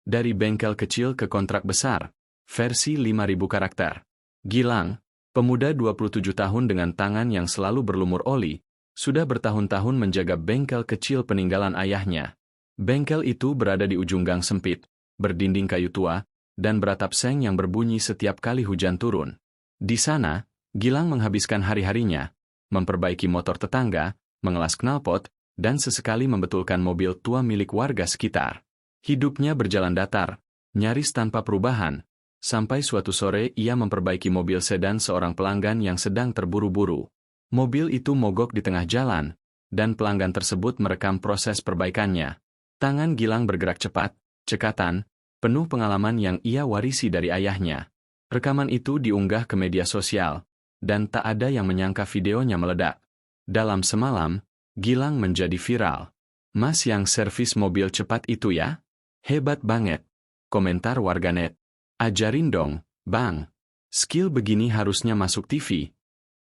Dari bengkel kecil ke kontrak besar, versi 5.000 karakter. Gilang, pemuda 27 tahun dengan tangan yang selalu berlumur oli, sudah bertahun-tahun menjaga bengkel kecil peninggalan ayahnya. Bengkel itu berada di ujung gang sempit, berdinding kayu tua, dan beratap seng yang berbunyi setiap kali hujan turun. Di sana, Gilang menghabiskan hari-harinya, memperbaiki motor tetangga, mengelas knalpot, dan sesekali membetulkan mobil tua milik warga sekitar. Hidupnya berjalan datar, nyaris tanpa perubahan, sampai suatu sore ia memperbaiki mobil sedan seorang pelanggan yang sedang terburu-buru. Mobil itu mogok di tengah jalan, dan pelanggan tersebut merekam proses perbaikannya. Tangan Gilang bergerak cepat, cekatan, penuh pengalaman yang ia warisi dari ayahnya. Rekaman itu diunggah ke media sosial, dan tak ada yang menyangka videonya meledak. Dalam semalam, Gilang menjadi viral. "Mas yang servis mobil cepat itu ya? Hebat banget," komentar warganet. "Ajarin dong, Bang. Skill begini harusnya masuk TV,"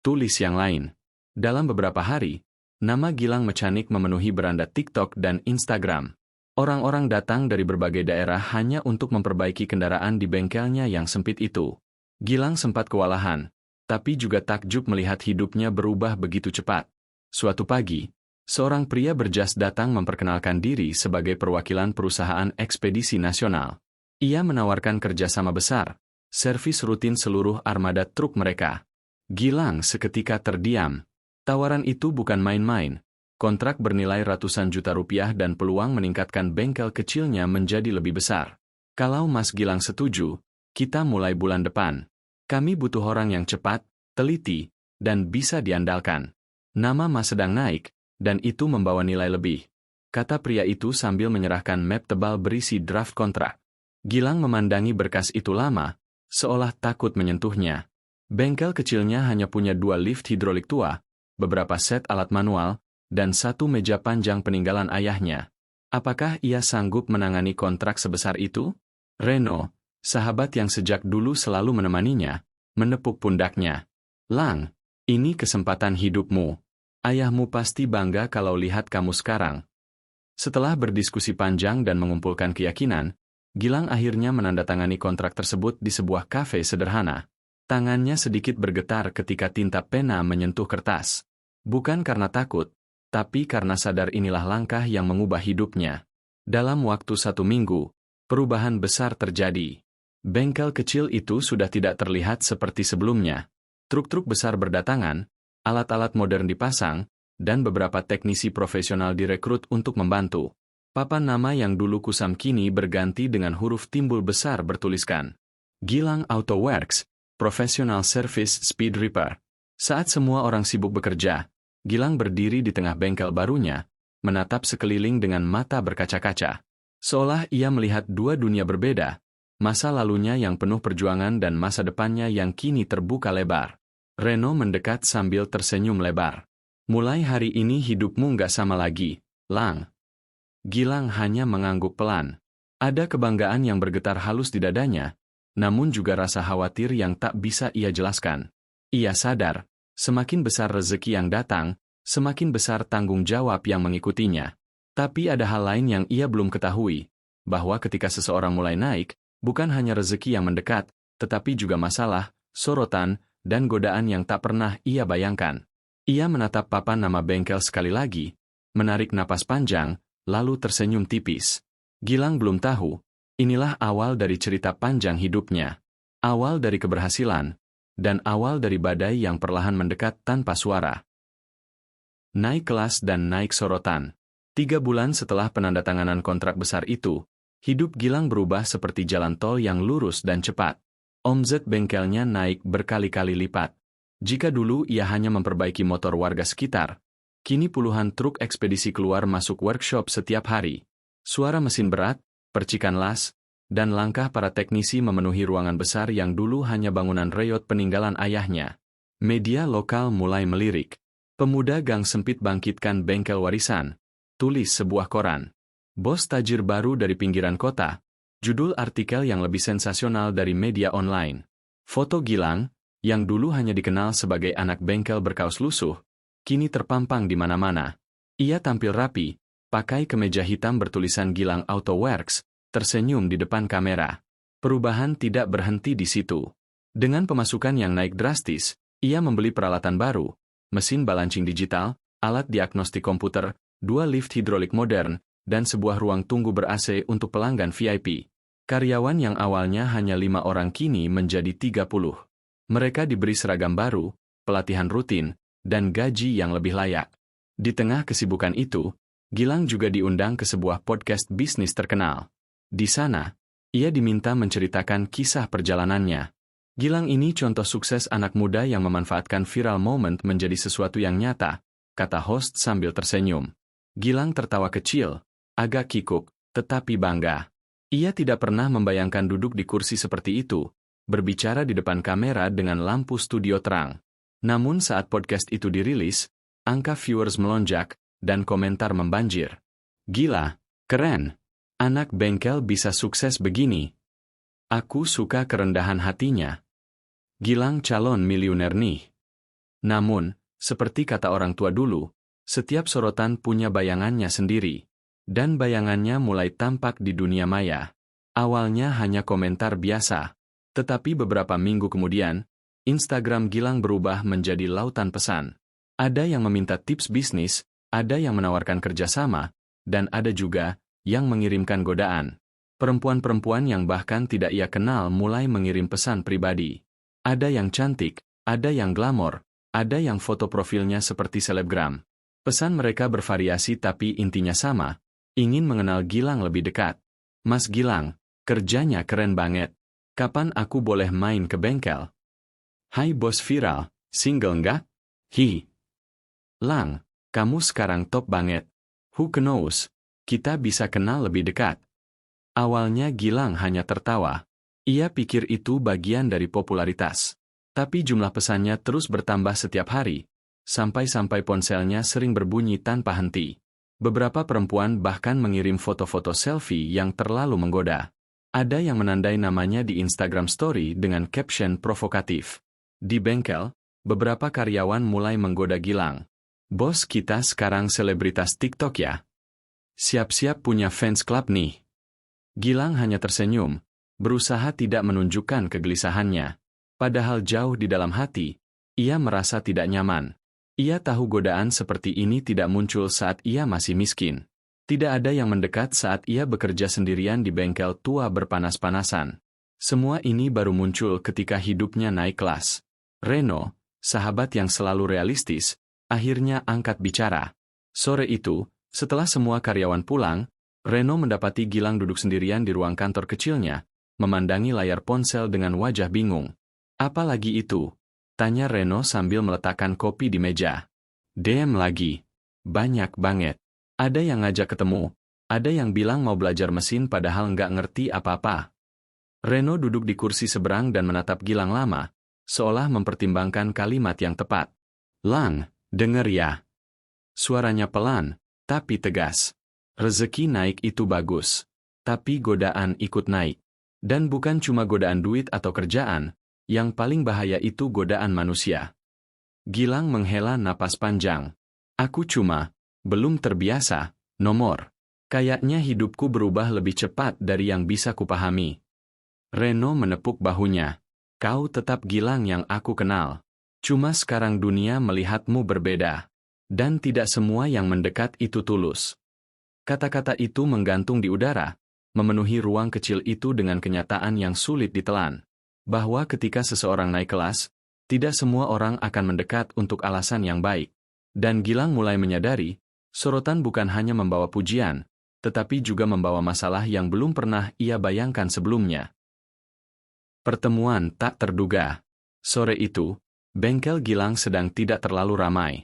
tulis yang lain. Dalam beberapa hari, nama Gilang mencanik memenuhi beranda TikTok dan Instagram. Orang-orang datang dari berbagai daerah hanya untuk memperbaiki kendaraan di bengkelnya yang sempit itu. Gilang sempat kewalahan, tapi juga takjub melihat hidupnya berubah begitu cepat. Suatu pagi, seorang pria berjas datang memperkenalkan diri sebagai perwakilan perusahaan ekspedisi nasional. Ia menawarkan kerjasama besar, servis rutin seluruh armada truk mereka. Gilang seketika terdiam. Tawaran itu bukan main-main. Kontrak bernilai ratusan juta rupiah dan peluang meningkatkan bengkel kecilnya menjadi lebih besar. "Kalau Mas Gilang setuju, kita mulai bulan depan. Kami butuh orang yang cepat, teliti, dan bisa diandalkan. Nama Mas sedang naik, dan itu membawa nilai lebih," kata pria itu sambil menyerahkan map tebal berisi draft kontrak. Gilang memandangi berkas itu lama, seolah takut menyentuhnya. Bengkel kecilnya hanya punya 2 lift hidrolik tua, beberapa set alat manual, dan 1 meja panjang peninggalan ayahnya. Apakah ia sanggup menangani kontrak sebesar itu? Reno, sahabat yang sejak dulu selalu menemaninya, menepuk pundaknya. "Lang, ini kesempatan hidupmu. Ayahmu pasti bangga kalau lihat kamu sekarang." Setelah berdiskusi panjang dan mengumpulkan keyakinan, Gilang akhirnya menandatangani kontrak tersebut di sebuah kafe sederhana. Tangannya sedikit bergetar ketika tinta pena menyentuh kertas. Bukan karena takut, tapi karena sadar inilah langkah yang mengubah hidupnya. Dalam waktu 1 minggu, perubahan besar terjadi. Bengkel kecil itu sudah tidak terlihat seperti sebelumnya. Truk-truk besar berdatangan, alat-alat modern dipasang, dan beberapa teknisi profesional direkrut untuk membantu. Papan nama yang dulu kusam kini berganti dengan huruf timbul besar bertuliskan Gilang Auto Works, Professional Service Speed Repair. Saat semua orang sibuk bekerja, Gilang berdiri di tengah bengkel barunya, menatap sekeliling dengan mata berkaca-kaca. Seolah ia melihat 2 dunia berbeda, masa lalunya yang penuh perjuangan dan masa depannya yang kini terbuka lebar. Reno mendekat sambil tersenyum lebar. "Mulai hari ini hidupmu nggak sama lagi, Lang." Gilang hanya mengangguk pelan. Ada kebanggaan yang bergetar halus di dadanya, namun juga rasa khawatir yang tak bisa ia jelaskan. Ia sadar, semakin besar rezeki yang datang, semakin besar tanggung jawab yang mengikutinya. Tapi ada hal lain yang ia belum ketahui, bahwa ketika seseorang mulai naik, bukan hanya rezeki yang mendekat, tetapi juga masalah, sorotan, dan godaan yang tak pernah ia bayangkan. Ia menatap papan nama bengkel sekali lagi, menarik napas panjang, lalu tersenyum tipis. Gilang belum tahu, inilah awal dari cerita panjang hidupnya. Awal dari keberhasilan, dan awal dari badai yang perlahan mendekat tanpa suara. Naik kelas dan naik sorotan. 3 bulan setelah penandatanganan kontrak besar itu, hidup Gilang berubah seperti jalan tol yang lurus dan cepat. Omzet bengkelnya naik berkali-kali lipat. Jika dulu ia hanya memperbaiki motor warga sekitar, kini puluhan truk ekspedisi keluar masuk workshop setiap hari. Suara mesin berat, percikan las, dan langkah para teknisi memenuhi ruangan besar yang dulu hanya bangunan reyot peninggalan ayahnya. Media lokal mulai melirik. "Pemuda gang sempit bangkitkan bengkel warisan," tulis sebuah koran. "Bos tajir baru dari pinggiran kota," judul artikel yang lebih sensasional dari media online. Foto Gilang, yang dulu hanya dikenal sebagai anak bengkel berkaus lusuh, kini terpampang di mana-mana. Ia tampil rapi, pakai kemeja hitam bertulisan Gilang Auto Works, tersenyum di depan kamera. Perubahan tidak berhenti di situ. Dengan pemasukan yang naik drastis, ia membeli peralatan baru, mesin balancing digital, alat diagnostik komputer, 2 lift hidrolik modern, dan sebuah ruang tunggu ber-AC untuk pelanggan VIP. Karyawan yang awalnya hanya 5 orang kini menjadi 30. Mereka diberi seragam baru, pelatihan rutin, dan gaji yang lebih layak. Di tengah kesibukan itu, Gilang juga diundang ke sebuah podcast bisnis terkenal. Di sana, ia diminta menceritakan kisah perjalanannya. Gilang ini contoh sukses anak muda yang memanfaatkan viral moment menjadi sesuatu yang nyata, kata host sambil tersenyum. Gilang tertawa kecil, agak kikuk, tetapi bangga. Ia tidak pernah membayangkan duduk di kursi seperti itu, berbicara di depan kamera dengan lampu studio terang. Namun saat podcast itu dirilis, angka viewers melonjak, dan komentar membanjir. Gila, keren. Anak bengkel bisa sukses begini. Aku suka kerendahan hatinya. Gilang calon miliuner nih. Namun, seperti kata orang tua dulu, setiap sorotan punya bayangannya sendiri. Dan bayangannya mulai tampak di dunia maya. Awalnya hanya komentar biasa. Tetapi beberapa minggu kemudian, Instagram Gilang berubah menjadi lautan pesan. Ada yang meminta tips bisnis, ada yang menawarkan kerjasama, dan ada juga yang mengirimkan godaan. Perempuan-perempuan yang bahkan tidak ia kenal mulai mengirim pesan pribadi. Ada yang cantik, ada yang glamor, ada yang foto profilnya seperti selebgram. Pesan mereka bervariasi tapi intinya sama, ingin mengenal Gilang lebih dekat. Mas Gilang, kerjanya keren banget. Kapan aku boleh main ke bengkel? Hai bos viral, single nggak? Hi. Lang, kamu sekarang top banget. Who knows? Kita bisa kenal lebih dekat. Awalnya Gilang hanya tertawa. Ia pikir itu bagian dari popularitas. Tapi jumlah pesannya terus bertambah setiap hari, sampai-sampai ponselnya sering berbunyi tanpa henti. Beberapa perempuan bahkan mengirim foto-foto selfie yang terlalu menggoda. Ada yang menandai namanya di Instagram Story dengan caption provokatif. Di bengkel, beberapa karyawan mulai menggoda Gilang. Bos kita sekarang selebritas TikTok ya? Siap-siap punya fans club nih. Gilang hanya tersenyum, berusaha tidak menunjukkan kegelisahannya. Padahal jauh di dalam hati, ia merasa tidak nyaman. Ia tahu godaan seperti ini tidak muncul saat ia masih miskin. Tidak ada yang mendekat saat ia bekerja sendirian di bengkel tua berpanas-panasan. Semua ini baru muncul ketika hidupnya naik kelas. Reno, sahabat yang selalu realistis, akhirnya angkat bicara. Sore itu, setelah semua karyawan pulang, Reno mendapati Gilang duduk sendirian di ruang kantor kecilnya, memandangi layar ponsel dengan wajah bingung. Apa lagi itu? Tanya Reno sambil meletakkan kopi di meja. DM lagi. Banyak banget. Ada yang ngajak ketemu, ada yang bilang mau belajar mesin padahal nggak ngerti apa-apa. Reno duduk di kursi seberang dan menatap Gilang lama, seolah mempertimbangkan kalimat yang tepat. Lang, denger ya. Suaranya pelan, tapi tegas. Rezeki naik itu bagus, tapi godaan ikut naik. Dan bukan cuma godaan duit atau kerjaan, yang paling bahaya itu godaan manusia. Gilang menghela napas panjang. Aku belum terbiasa, nomor. Kayaknya hidupku berubah lebih cepat dari yang bisa kupahami. Reno menepuk bahunya. Kau tetap Gilang yang aku kenal. Cuma sekarang dunia melihatmu berbeda. Dan tidak semua yang mendekat itu tulus. Kata-kata itu menggantung di udara, memenuhi ruang kecil itu dengan kenyataan yang sulit ditelan. Bahwa ketika seseorang naik kelas, tidak semua orang akan mendekat untuk alasan yang baik. Dan Gilang mulai menyadari, sorotan bukan hanya membawa pujian, tetapi juga membawa masalah yang belum pernah ia bayangkan sebelumnya. Pertemuan tak terduga. Sore itu, bengkel Gilang sedang tidak terlalu ramai.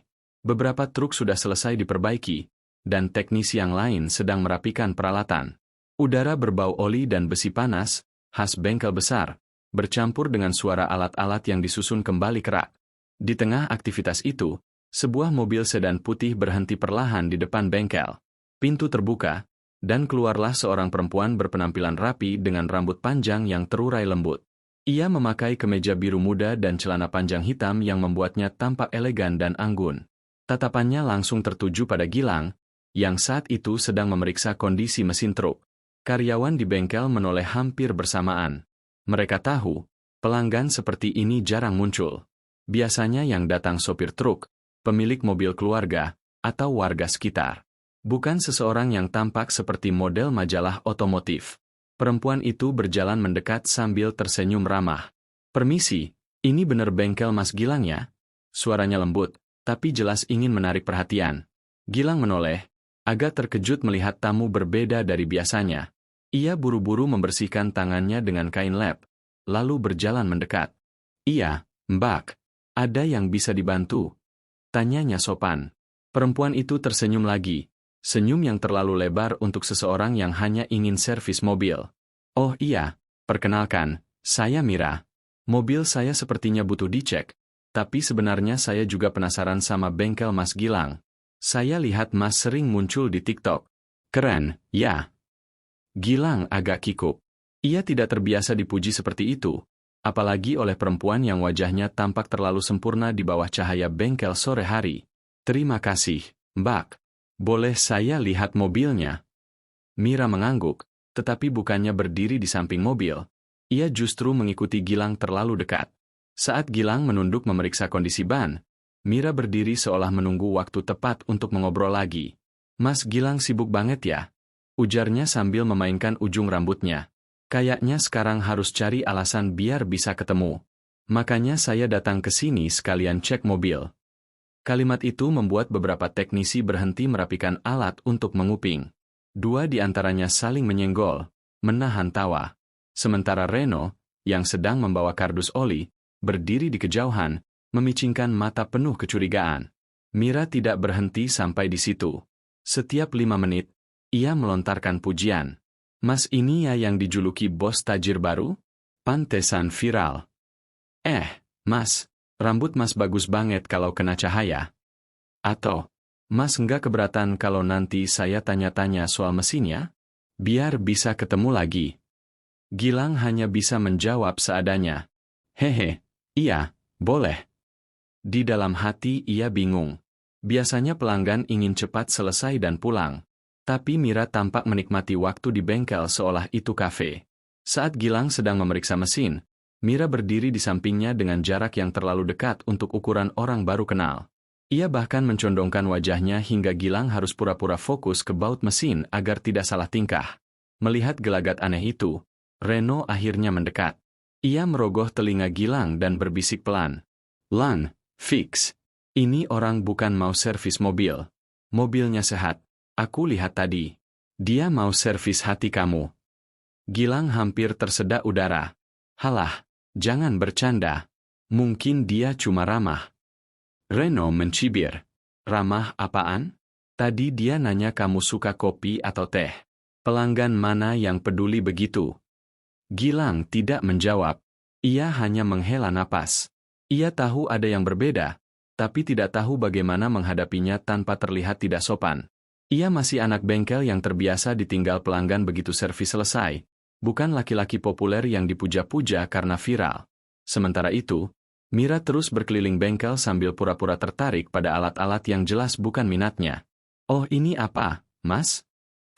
Beberapa truk sudah selesai diperbaiki, dan teknisi yang lain sedang merapikan peralatan. Udara berbau oli dan besi panas, khas bengkel besar, bercampur dengan suara alat-alat yang disusun kembali ke rak. Di tengah aktivitas itu, sebuah mobil sedan putih berhenti perlahan di depan bengkel. Pintu terbuka, dan keluarlah seorang perempuan berpenampilan rapi dengan rambut panjang yang terurai lembut. Ia memakai kemeja biru muda dan celana panjang hitam yang membuatnya tampak elegan dan anggun. Tatapannya langsung tertuju pada Gilang, yang saat itu sedang memeriksa kondisi mesin truk. Karyawan di bengkel menoleh hampir bersamaan. Mereka tahu, pelanggan seperti ini jarang muncul. Biasanya yang datang sopir truk, pemilik mobil keluarga, atau warga sekitar. Bukan seseorang yang tampak seperti model majalah otomotif. Perempuan itu berjalan mendekat sambil tersenyum ramah. "Permisi, ini bener bengkel Mas Gilang ya?" Suaranya lembut, tapi jelas ingin menarik perhatian. Gilang menoleh, agak terkejut melihat tamu berbeda dari biasanya. Ia buru-buru membersihkan tangannya dengan kain lap, lalu berjalan mendekat. "Iya, Mbak, ada yang bisa dibantu?" tanyanya sopan. Perempuan itu tersenyum lagi, senyum yang terlalu lebar untuk seseorang yang hanya ingin servis mobil. "Oh iya, perkenalkan, saya Mira. Mobil saya sepertinya butuh dicek. Tapi sebenarnya saya juga penasaran sama bengkel Mas Gilang. Saya lihat Mas sering muncul di TikTok." "Keren, ya." Gilang agak kikuk. Ia tidak terbiasa dipuji seperti itu, apalagi oleh perempuan yang wajahnya tampak terlalu sempurna di bawah cahaya bengkel sore hari. "Terima kasih, Mbak. Boleh saya lihat mobilnya?" Mira mengangguk, tetapi bukannya berdiri di samping mobil. Ia justru mengikuti Gilang terlalu dekat. Saat Gilang menunduk memeriksa kondisi ban, Mira berdiri seolah menunggu waktu tepat untuk mengobrol lagi. "Mas Gilang sibuk banget ya?" ujarnya sambil memainkan ujung rambutnya. "Kayaknya sekarang harus cari alasan biar bisa ketemu. Makanya saya datang ke sini sekalian cek mobil." Kalimat itu membuat beberapa teknisi berhenti merapikan alat untuk menguping. Dua di antaranya saling menyenggol, menahan tawa. Sementara Reno, yang sedang membawa kardus oli, berdiri di kejauhan, memicingkan mata penuh kecurigaan. Mira tidak berhenti sampai di situ. Setiap 5 menit, ia melontarkan pujian. "Mas ini ya yang dijuluki bos tajir baru? Pantesan viral. Mas, rambut Mas bagus banget kalau kena cahaya. Atau, Mas nggak keberatan kalau nanti saya tanya-tanya soal mesinnya? Biar bisa ketemu lagi." Gilang hanya bisa menjawab seadanya. "Hehe, iya, boleh." Di dalam hati ia bingung. Biasanya pelanggan ingin cepat selesai dan pulang. Tapi Mira tampak menikmati waktu di bengkel seolah itu kafe. Saat Gilang sedang memeriksa mesin, Mira berdiri di sampingnya dengan jarak yang terlalu dekat untuk ukuran orang baru kenal. Ia bahkan mencondongkan wajahnya hingga Gilang harus pura-pura fokus ke baut mesin agar tidak salah tingkah. Melihat gelagat aneh itu, Reno akhirnya mendekat. Ia merogoh telinga Gilang dan berbisik pelan. "Lan, fix. Ini orang bukan mau servis mobil. Mobilnya sehat. Aku lihat tadi. Dia mau servis hati kamu." Gilang hampir tersedak udara. "Halah, jangan bercanda. Mungkin dia cuma ramah." Reno mencibir. "Ramah apaan? Tadi dia nanya kamu suka kopi atau teh. Pelanggan mana yang peduli begitu?" Gilang tidak menjawab. Ia hanya menghela napas. Ia tahu ada yang berbeda, tapi tidak tahu bagaimana menghadapinya tanpa terlihat tidak sopan. Ia masih anak bengkel yang terbiasa ditinggal pelanggan begitu servis selesai, bukan laki-laki populer yang dipuja-puja karena viral. Sementara itu, Mira terus berkeliling bengkel sambil pura-pura tertarik pada alat-alat yang jelas bukan minatnya. "Oh ini apa, Mas?"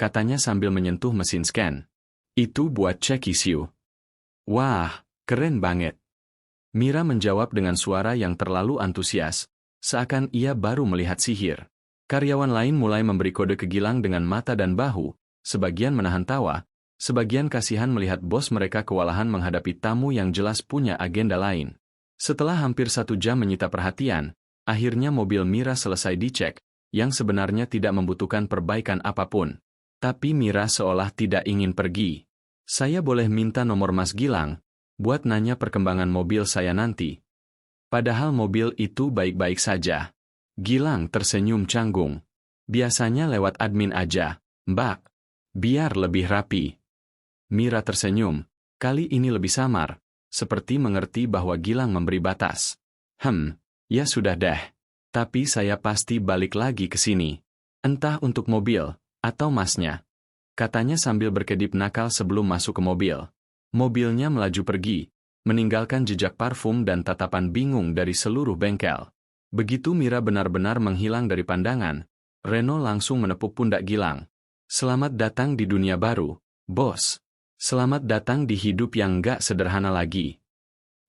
katanya sambil menyentuh mesin scan. "Itu buat cek ECU." "Wah, keren banget." Mira menjawab dengan suara yang terlalu antusias, seakan ia baru melihat sihir. Karyawan lain mulai memberi kode ke Gilang dengan mata dan bahu, sebagian menahan tawa, sebagian kasihan melihat bos mereka kewalahan menghadapi tamu yang jelas punya agenda lain. Setelah hampir 1 jam menyita perhatian, akhirnya mobil Mira selesai dicek, yang sebenarnya tidak membutuhkan perbaikan apapun. Tapi Mira seolah tidak ingin pergi. "Saya boleh minta nomor Mas Gilang, buat nanya perkembangan mobil saya nanti." Padahal mobil itu baik-baik saja. Gilang tersenyum canggung. "Biasanya lewat admin aja, Mbak. Biar lebih rapi." Mira tersenyum, kali ini lebih samar, seperti mengerti bahwa Gilang memberi batas. Ya sudah deh. Tapi saya pasti balik lagi ke sini. Entah untuk mobil, atau Masnya," katanya sambil berkedip nakal sebelum masuk ke mobil. Mobilnya melaju pergi, meninggalkan jejak parfum dan tatapan bingung dari seluruh bengkel. Begitu Mira benar-benar menghilang dari pandangan, Reno langsung menepuk pundak Gilang. "Selamat datang di dunia baru, Bos, selamat datang di hidup yang nggak sederhana lagi.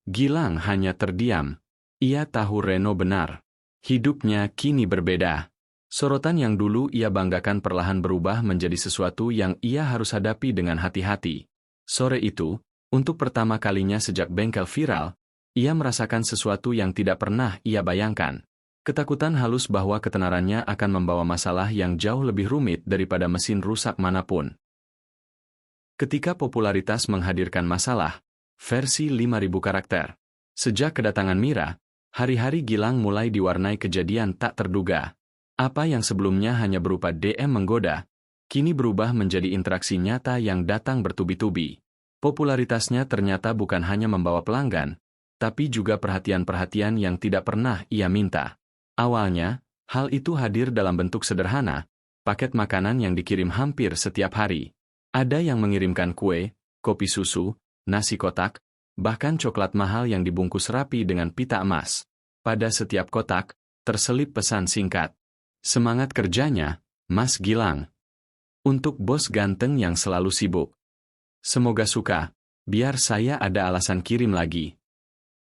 Gilang hanya terdiam. Ia tahu Reno benar. Hidupnya kini berbeda. Sorotan yang dulu ia banggakan perlahan berubah menjadi sesuatu yang ia harus hadapi dengan hati-hati. Sore itu, untuk pertama kalinya sejak bengkel viral, ia merasakan sesuatu yang tidak pernah ia bayangkan. Ketakutan halus bahwa ketenarannya akan membawa masalah yang jauh lebih rumit daripada mesin rusak manapun. Ketika popularitas menghadirkan masalah, versi 5.000 karakter. Sejak kedatangan Mira, hari-hari Gilang mulai diwarnai kejadian tak terduga. Apa yang sebelumnya hanya berupa DM menggoda, kini berubah menjadi interaksi nyata yang datang bertubi-tubi. Popularitasnya ternyata bukan hanya membawa pelanggan, tapi juga perhatian-perhatian yang tidak pernah ia minta. Awalnya, hal itu hadir dalam bentuk sederhana, paket makanan yang dikirim hampir setiap hari. Ada yang mengirimkan kue, kopi susu, nasi kotak, bahkan coklat mahal yang dibungkus rapi dengan pita emas. Pada setiap kotak, terselip pesan singkat. Semangat kerjanya, Mas Gilang. Untuk bos ganteng yang selalu sibuk. Semoga suka, biar saya ada alasan kirim lagi.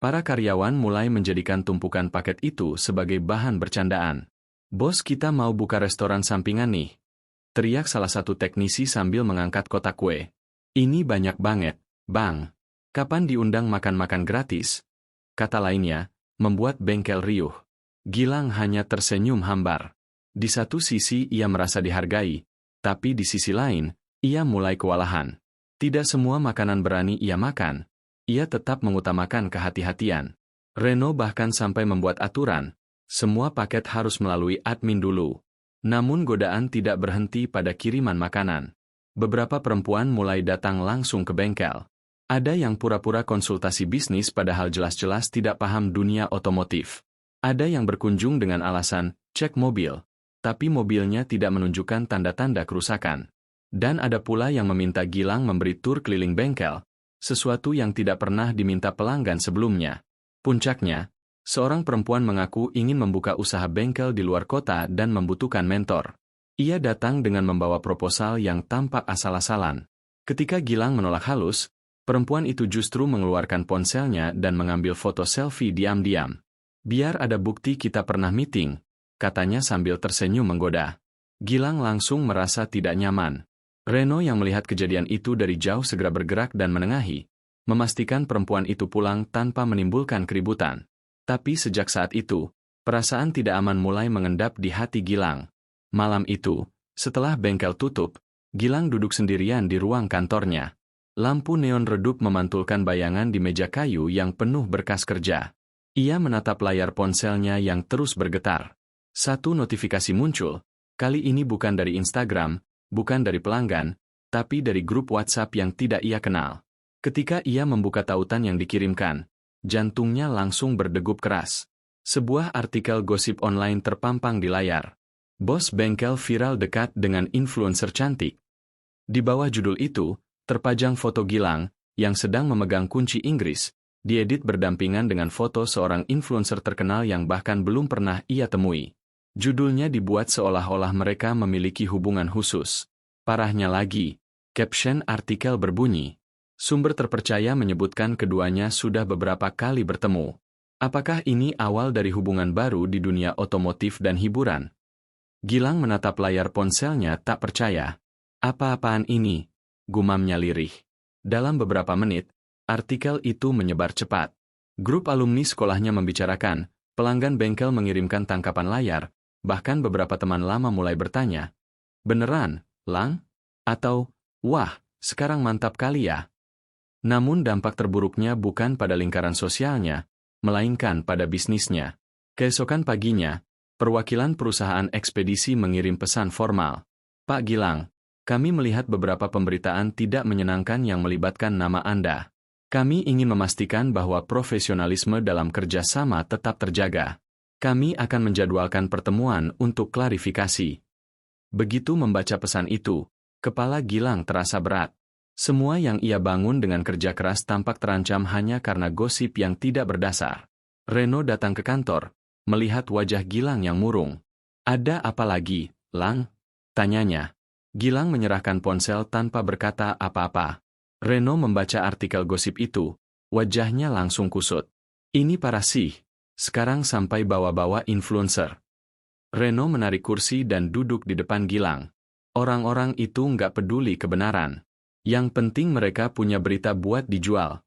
Para karyawan mulai menjadikan tumpukan paket itu sebagai bahan bercandaan. Bos kita mau buka restoran sampingan nih. Teriak salah satu teknisi sambil mengangkat kotak kue. Ini banyak banget, Bang. Kapan diundang makan-makan gratis? Kata lainnya, membuat bengkel riuh. Gilang hanya tersenyum hambar. Di satu sisi ia merasa dihargai, tapi di sisi lain, ia mulai kewalahan. Tidak semua makanan berani ia makan. Ia tetap mengutamakan kehati-hatian. Reno bahkan sampai membuat aturan. Semua paket harus melalui admin dulu. Namun godaan tidak berhenti pada kiriman makanan. Beberapa perempuan mulai datang langsung ke bengkel. Ada yang pura-pura konsultasi bisnis padahal jelas-jelas tidak paham dunia otomotif. Ada yang berkunjung dengan alasan, cek mobil. Tapi mobilnya tidak menunjukkan tanda-tanda kerusakan. Dan ada pula yang meminta Gilang memberi tur keliling bengkel, sesuatu yang tidak pernah diminta pelanggan sebelumnya. Puncaknya, seorang perempuan mengaku ingin membuka usaha bengkel di luar kota dan membutuhkan mentor. Ia datang dengan membawa proposal yang tampak asal-asalan. Ketika Gilang menolak halus, perempuan itu justru mengeluarkan ponselnya dan mengambil foto selfie diam-diam. Biar ada bukti kita pernah meeting, katanya sambil tersenyum menggoda. Gilang langsung merasa tidak nyaman. Reno yang melihat kejadian itu dari jauh segera bergerak dan menengahi, memastikan perempuan itu pulang tanpa menimbulkan keributan. Tapi sejak saat itu, perasaan tidak aman mulai mengendap di hati Gilang. Malam itu, setelah bengkel tutup, Gilang duduk sendirian di ruang kantornya. Lampu neon redup memantulkan bayangan di meja kayu yang penuh berkas kerja. Ia menatap layar ponselnya yang terus bergetar. Satu notifikasi muncul, kali ini bukan dari Instagram, bukan dari pelanggan, tapi dari grup WhatsApp yang tidak ia kenal. Ketika ia membuka tautan yang dikirimkan, jantungnya langsung berdegup keras. Sebuah artikel gosip online terpampang di layar. Bos bengkel viral dekat dengan influencer cantik. Di bawah judul itu, terpajang foto Gilang, yang sedang memegang kunci Inggris, diedit berdampingan dengan foto seorang influencer terkenal yang bahkan belum pernah ia temui. Judulnya dibuat seolah-olah mereka memiliki hubungan khusus. Parahnya lagi, caption artikel berbunyi, sumber terpercaya menyebutkan keduanya sudah beberapa kali bertemu. Apakah ini awal dari hubungan baru di dunia otomotif dan hiburan? Gilang menatap layar ponselnya tak percaya. Apa-apaan ini? Gumamnya lirih. Dalam beberapa menit, artikel itu menyebar cepat. Grup alumni sekolahnya membicarakan, pelanggan bengkel mengirimkan tangkapan layar, bahkan beberapa teman lama mulai bertanya, beneran, Lang? Atau, wah, sekarang mantap kali ya. Namun dampak terburuknya bukan pada lingkaran sosialnya, melainkan pada bisnisnya. Keesokan paginya, perwakilan perusahaan ekspedisi mengirim pesan formal. Pak Gilang, kami melihat beberapa pemberitaan tidak menyenangkan yang melibatkan nama Anda. Kami ingin memastikan bahwa profesionalisme dalam kerja sama tetap terjaga. Kami akan menjadwalkan pertemuan untuk klarifikasi. Begitu membaca pesan itu, kepala Gilang terasa berat. Semua yang ia bangun dengan kerja keras tampak terancam hanya karena gosip yang tidak berdasar. Reno datang ke kantor, melihat wajah Gilang yang murung. Ada apa lagi, Lang? Tanyanya. Gilang menyerahkan ponsel tanpa berkata apa-apa. Reno membaca artikel gosip itu, wajahnya langsung kusut. Ini parah sih, sekarang sampai bawa-bawa influencer. Reno menarik kursi dan duduk di depan Gilang. Orang-orang itu nggak peduli kebenaran. Yang penting mereka punya berita buat dijual.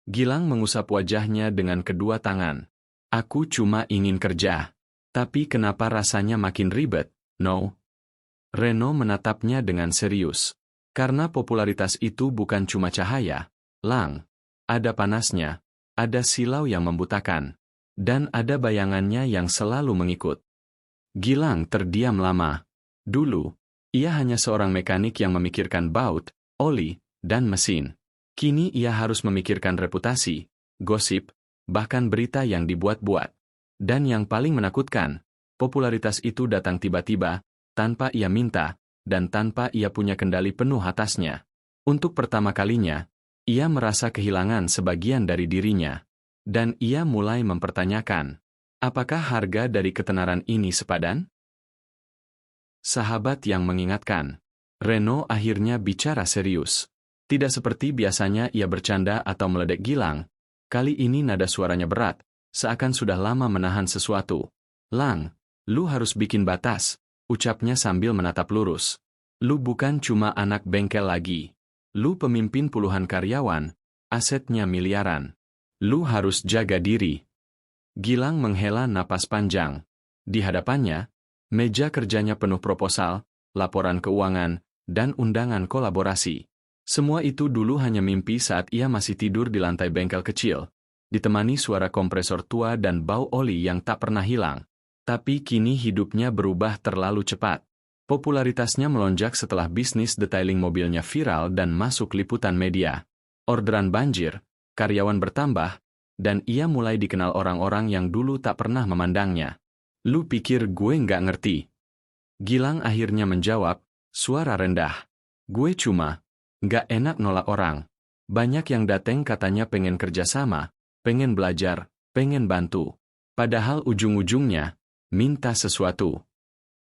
Gilang mengusap wajahnya dengan kedua tangan. Aku cuma ingin kerja. Tapi kenapa rasanya makin ribet, no? Reno menatapnya dengan serius. Karena popularitas itu bukan cuma cahaya, Lang. Ada panasnya, ada silau yang membutakan. Dan ada bayangannya yang selalu mengikut. Gilang terdiam lama. Dulu, ia hanya seorang mekanik yang memikirkan baut, oli, dan mesin. Kini ia harus memikirkan reputasi, gosip, bahkan berita yang dibuat-buat. Dan yang paling menakutkan, popularitas itu datang tiba-tiba, tanpa ia minta, dan tanpa ia punya kendali penuh atasnya. Untuk pertama kalinya, ia merasa kehilangan sebagian dari dirinya. Dan ia mulai mempertanyakan, apakah harga dari ketenaran ini sepadan? Sahabat yang mengingatkan. Reno akhirnya bicara serius. Tidak seperti biasanya ia bercanda atau meledek Gilang. Kali ini nada suaranya berat, seakan sudah lama menahan sesuatu. Lang, lu harus bikin batas, ucapnya sambil menatap lurus. Lu bukan cuma anak bengkel lagi. Lu pemimpin puluhan karyawan, asetnya miliaran. Lu harus jaga diri. Gilang menghela napas panjang. Di hadapannya, meja kerjanya penuh proposal, laporan keuangan, dan undangan kolaborasi. Semua itu dulu hanya mimpi saat ia masih tidur di lantai bengkel kecil, ditemani suara kompresor tua dan bau oli yang tak pernah hilang. Tapi kini hidupnya berubah terlalu cepat. Popularitasnya melonjak setelah bisnis detailing mobilnya viral dan masuk liputan media. Orderan banjir, karyawan bertambah, dan ia mulai dikenal orang-orang yang dulu tak pernah memandangnya. Lu pikir gue nggak ngerti? Gilang akhirnya menjawab, suara rendah. Gue cuma nggak enak nolak orang. Banyak yang dateng katanya pengen kerjasama, pengen belajar, pengen bantu. Padahal ujung-ujungnya, minta sesuatu.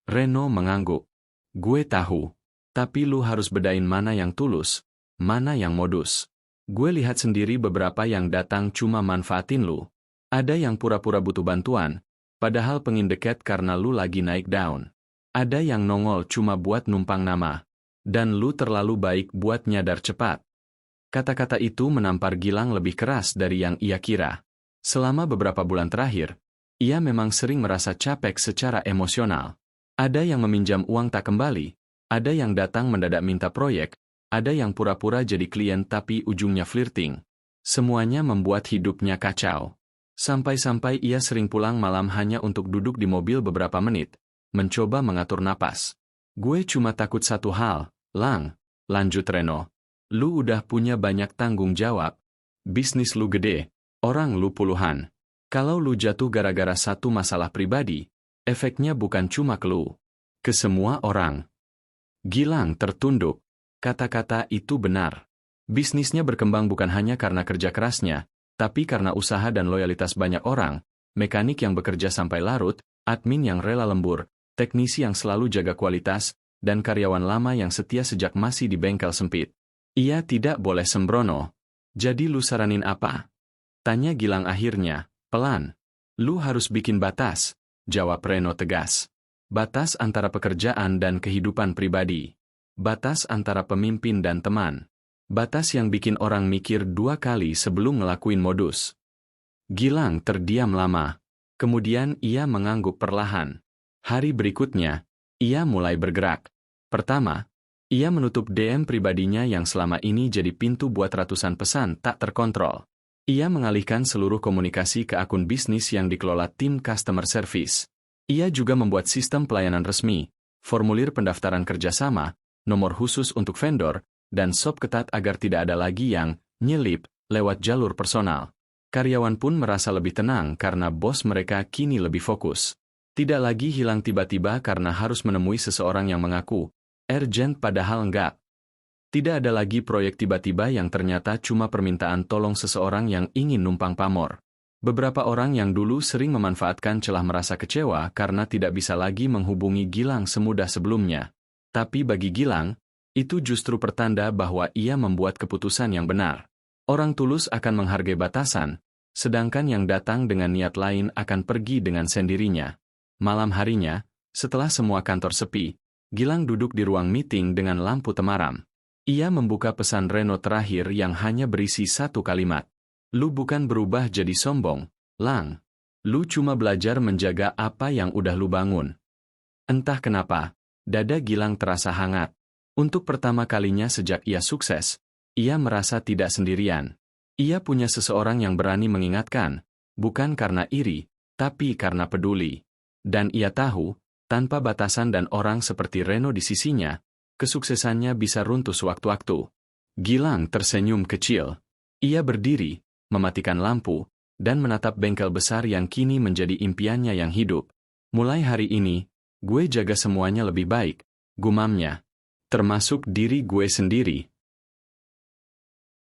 Reno mengangguk. Gue tahu. Tapi lu harus bedain mana yang tulus, mana yang modus. Gue lihat sendiri beberapa yang datang cuma manfaatin lu. Ada yang pura-pura butuh bantuan, padahal pengin deket karena lu lagi naik daun. Ada yang nongol cuma buat numpang nama. Dan lu terlalu baik buat nyadar cepat. Kata-kata itu menampar Gilang lebih keras dari yang ia kira. Selama beberapa bulan terakhir, ia memang sering merasa capek secara emosional. Ada yang meminjam uang tak kembali, ada yang datang mendadak minta proyek, ada yang pura-pura jadi klien tapi ujungnya flirting. Semuanya membuat hidupnya kacau. Sampai-sampai ia sering pulang malam hanya untuk duduk di mobil beberapa menit, mencoba mengatur napas. Gue cuma takut satu hal, Lang, lanjut Reno. Lu udah punya banyak tanggung jawab. Bisnis lu gede, orang lu puluhan. Kalau lu jatuh gara-gara satu masalah pribadi, efeknya bukan cuma ke lu, ke semua orang. Gilang tertunduk. Kata-kata itu benar. Bisnisnya berkembang bukan hanya karena kerja kerasnya, tapi karena usaha dan loyalitas banyak orang, mekanik yang bekerja sampai larut, admin yang rela lembur, teknisi yang selalu jaga kualitas, dan karyawan lama yang setia sejak masih di bengkel sempit. Ia tidak boleh sembrono. Jadi lu saranin apa? Tanya Gilang akhirnya, pelan. Lu harus bikin batas, jawab Reno tegas. Batas antara pekerjaan dan kehidupan pribadi. Batas antara pemimpin dan teman. Batas yang bikin orang mikir dua kali sebelum ngelakuin modus. Gilang terdiam lama. Kemudian ia mengangguk perlahan. Hari berikutnya, ia mulai bergerak. Pertama, ia menutup DM pribadinya yang selama ini jadi pintu buat ratusan pesan tak terkontrol. Ia mengalihkan seluruh komunikasi ke akun bisnis yang dikelola tim customer service. Ia juga membuat sistem pelayanan resmi, formulir pendaftaran kerjasama, nomor khusus untuk vendor, dan sop ketat agar tidak ada lagi yang nyelip lewat jalur personal. Karyawan pun merasa lebih tenang karena bos mereka kini lebih fokus. Tidak lagi hilang tiba-tiba karena harus menemui seseorang yang mengaku urgent padahal enggak. Tidak ada lagi proyek tiba-tiba yang ternyata cuma permintaan tolong seseorang yang ingin numpang pamor. Beberapa orang yang dulu sering memanfaatkan celah merasa kecewa karena tidak bisa lagi menghubungi Gilang semudah sebelumnya. Tapi bagi Gilang, itu justru pertanda bahwa ia membuat keputusan yang benar. Orang tulus akan menghargai batasan, sedangkan yang datang dengan niat lain akan pergi dengan sendirinya. Malam harinya, setelah semua kantor sepi, Gilang duduk di ruang meeting dengan lampu temaram. Ia membuka pesan Reno terakhir yang hanya berisi satu kalimat. Lu bukan berubah jadi sombong, Lang. Lu cuma belajar menjaga apa yang udah lu bangun. Entah kenapa, dada Gilang terasa hangat. Untuk pertama kalinya sejak ia sukses, ia merasa tidak sendirian. Ia punya seseorang yang berani mengingatkan, bukan karena iri, tapi karena peduli. Dan ia tahu, tanpa batasan dan orang seperti Reno di sisinya, kesuksesannya bisa runtuh sewaktu-waktu. Gilang tersenyum kecil. Ia berdiri, mematikan lampu, dan menatap bengkel besar yang kini menjadi impiannya yang hidup. Mulai hari ini, gue jaga semuanya lebih baik, gumamnya. Termasuk diri gue sendiri.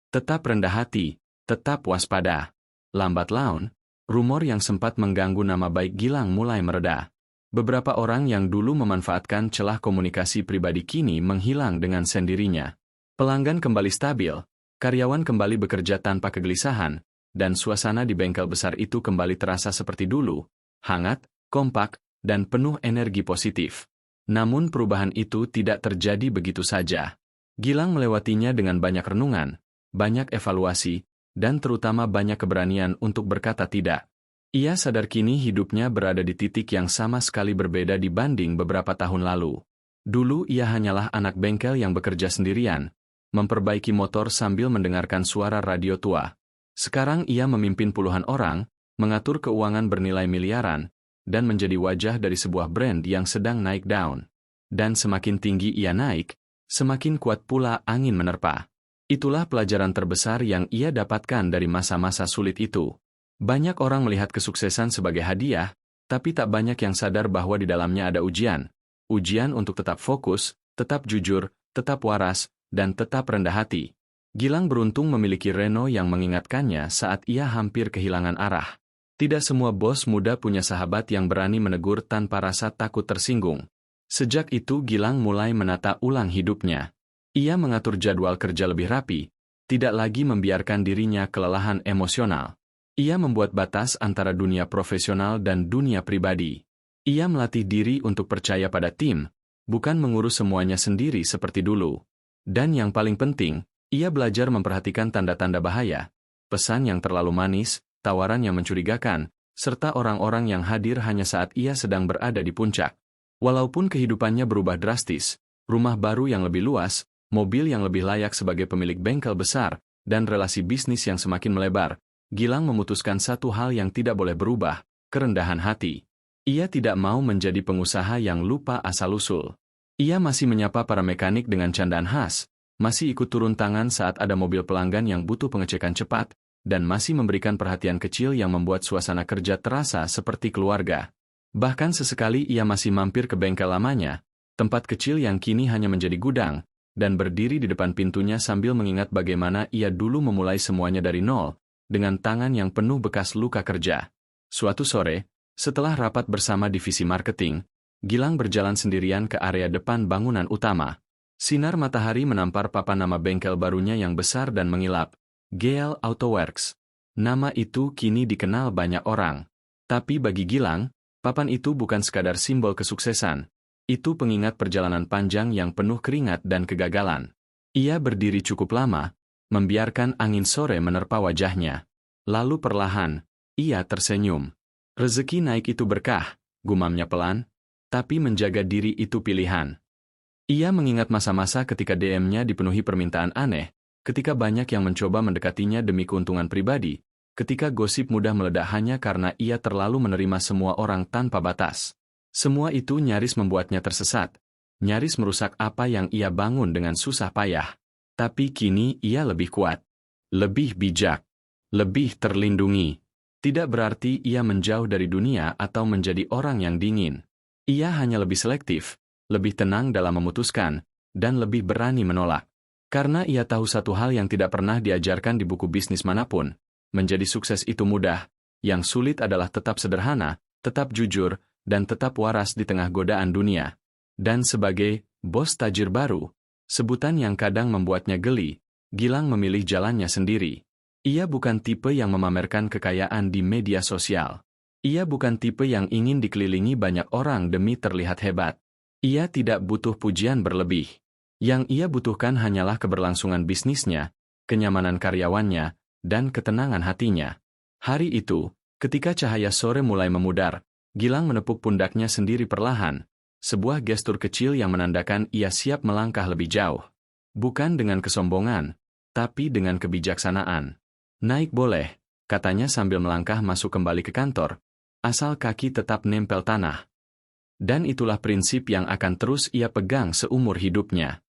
Tetap rendah hati, tetap waspada. Lambat laun, rumor yang sempat mengganggu nama baik Gilang mulai mereda. Beberapa orang yang dulu memanfaatkan celah komunikasi pribadi kini menghilang dengan sendirinya. Pelanggan kembali stabil, karyawan kembali bekerja tanpa kegelisahan, dan suasana di bengkel besar itu kembali terasa seperti dulu, hangat, kompak, dan penuh energi positif. Namun perubahan itu tidak terjadi begitu saja. Gilang melewatinya dengan banyak renungan, banyak evaluasi, dan terutama banyak keberanian untuk berkata tidak. Ia sadar kini hidupnya berada di titik yang sama sekali berbeda dibanding beberapa tahun lalu. Dulu ia hanyalah anak bengkel yang bekerja sendirian, memperbaiki motor sambil mendengarkan suara radio tua. Sekarang ia memimpin puluhan orang, mengatur keuangan bernilai miliaran, dan menjadi wajah dari sebuah brand yang sedang naik daun. Dan semakin tinggi ia naik, semakin kuat pula angin menerpa. Itulah pelajaran terbesar yang ia dapatkan dari masa-masa sulit itu. Banyak orang melihat kesuksesan sebagai hadiah, tapi tak banyak yang sadar bahwa di dalamnya ada ujian. Ujian untuk tetap fokus, tetap jujur, tetap waras, dan tetap rendah hati. Gilang beruntung memiliki Reno yang mengingatkannya saat ia hampir kehilangan arah. Tidak semua bos muda punya sahabat yang berani menegur tanpa rasa takut tersinggung. Sejak itu Gilang mulai menata ulang hidupnya. Ia mengatur jadwal kerja lebih rapi, tidak lagi membiarkan dirinya kelelahan emosional. Ia membuat batas antara dunia profesional dan dunia pribadi. Ia melatih diri untuk percaya pada tim, bukan mengurus semuanya sendiri seperti dulu. Dan yang paling penting, ia belajar memperhatikan tanda-tanda bahaya, pesan yang terlalu manis, tawaran yang mencurigakan, serta orang-orang yang hadir hanya saat ia sedang berada di puncak. Walaupun kehidupannya berubah drastis, rumah baru yang lebih luas, mobil yang lebih layak sebagai pemilik bengkel besar, dan relasi bisnis yang semakin melebar, Gilang memutuskan satu hal yang tidak boleh berubah, kerendahan hati. Ia tidak mau menjadi pengusaha yang lupa asal-usul. Ia masih menyapa para mekanik dengan candaan khas, masih ikut turun tangan saat ada mobil pelanggan yang butuh pengecekan cepat, dan masih memberikan perhatian kecil yang membuat suasana kerja terasa seperti keluarga. Bahkan sesekali ia masih mampir ke bengkel lamanya, tempat kecil yang kini hanya menjadi gudang, dan berdiri di depan pintunya sambil mengingat bagaimana ia dulu memulai semuanya dari nol, dengan tangan yang penuh bekas luka kerja. Suatu sore, setelah rapat bersama divisi marketing, Gilang berjalan sendirian ke area depan bangunan utama. Sinar matahari menampar papan nama bengkel barunya yang besar dan mengilap, GL Auto Works. Nama itu kini dikenal banyak orang. Tapi bagi Gilang, papan itu bukan sekadar simbol kesuksesan. Itu pengingat perjalanan panjang yang penuh keringat dan kegagalan. Ia berdiri cukup lama, membiarkan angin sore menerpa wajahnya. Lalu perlahan, ia tersenyum. Rezeki naik itu berkah, gumamnya pelan, tapi menjaga diri itu pilihan. Ia mengingat masa-masa ketika DM-nya dipenuhi permintaan aneh, ketika banyak yang mencoba mendekatinya demi keuntungan pribadi, ketika gosip mudah meledak hanya karena ia terlalu menerima semua orang tanpa batas. Semua itu nyaris membuatnya tersesat, nyaris merusak apa yang ia bangun dengan susah payah. Tapi kini ia lebih kuat, lebih bijak, lebih terlindungi. Tidak berarti ia menjauh dari dunia atau menjadi orang yang dingin. Ia hanya lebih selektif, lebih tenang dalam memutuskan, dan lebih berani menolak. Karena ia tahu satu hal yang tidak pernah diajarkan di buku bisnis manapun, menjadi sukses itu mudah, yang sulit adalah tetap sederhana, tetap jujur, dan tetap waras di tengah godaan dunia. Dan sebagai Bos tajir baru, sebutan yang kadang membuatnya geli, Gilang memilih jalannya sendiri. Ia bukan tipe yang memamerkan kekayaan di media sosial. Ia bukan tipe yang ingin dikelilingi banyak orang demi terlihat hebat. Ia tidak butuh pujian berlebih. Yang ia butuhkan hanyalah keberlangsungan bisnisnya, kenyamanan karyawannya, dan ketenangan hatinya. Hari itu, ketika cahaya sore mulai memudar, Gilang menepuk pundaknya sendiri perlahan, sebuah gestur kecil yang menandakan ia siap melangkah lebih jauh. Bukan dengan kesombongan, tapi dengan kebijaksanaan. Naik boleh, katanya sambil melangkah masuk kembali ke kantor, asal kaki tetap nempel tanah. Dan itulah prinsip yang akan terus ia pegang seumur hidupnya.